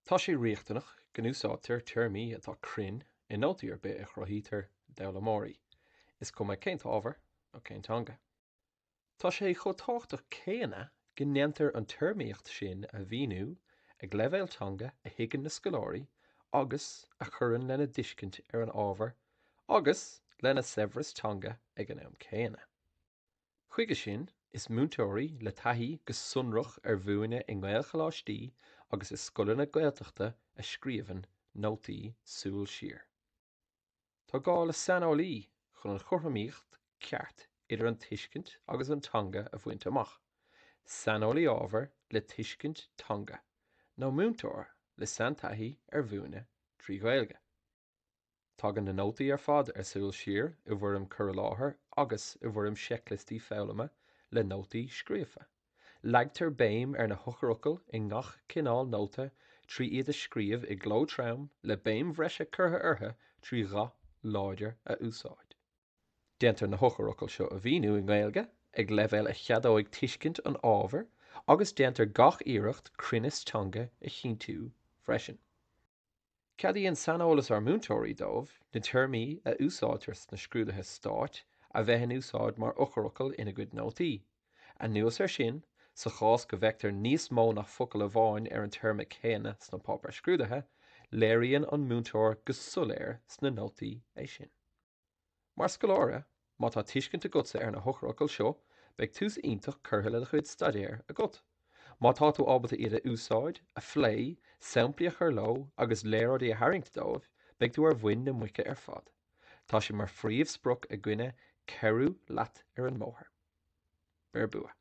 Tá sé riachtanach go úsáidtear tuirmí atá crin I nótaí ar bith a chruthítear d'fhoghlaimeoirí, is cuma cén ábhar ó cén teanga. Tá sé chomh tábhachtach céanna go ndéantar an tuirmíocht sin a bhíonú ag leibhéalteanga a thuigeann na scoláirí agus a churann lena duiscint ar an ábhar agus lena seimhreas ag an am céanna. Chuige sin is múinteoirí le taithí go sonrach ar bhuaine I ngáil choláistí agus is scoileanna Gaeltachta a scríobhann nótaí Súil Siar. Tá gá le sanálaí chun an chorthaíocht ceart idir an tuiscint agus an teanga a bhaint amach. Sanálaí ábhar le tuiscint teanga, nó múinteoir le santaithí ar bhuaine trí Ghaeilge. Tagann na nótaí ar fad ar Súil Siar I bhfoirm cur láthair agus I bhfoirm seiclistí foghlama le nótaí scríofa. Leagtar béim ar na hochracail I ngach cinál nóta trí iad a scríobh I gló tram le béim bhreise curtha ortha trí gha láidir a úsáid. Déantar na hochracail seo a bhíonú I Gaeilge ag leibhéal a cheadóigh tuiscint an ábhar agus déantar gach iirecht cruinneas teanga a chinntiú freisin. Ceadaí an sanálas ar múinteoirí dómh na tuirmí a úsáidtear sna scrúdathe stáit a bheithin úsáid mar ochracail ina gcuid nótaí. A nuas ar sin, sa chás go bhheictear níos mó nach focail a bháin ar an tuirme céanna sna pápar scrúdathe, léiríonn an múinteoir go soléir sna nótaí é sin. Mar scoláire, má tá tuiscint agutsa ar na hochracail seo, beidh tús iontach curtha le chuid stadéir agat. Má tá tú ábalta iad a úsáid, a phlé, samplaí a chur leo agus léireoirí a tharraingt dómh, beidh tú ar bhain na muice ar fad. Tá sé mar phríomhsprioc a gcoinne ceiriú leat ar an mbóthar. Beir bua.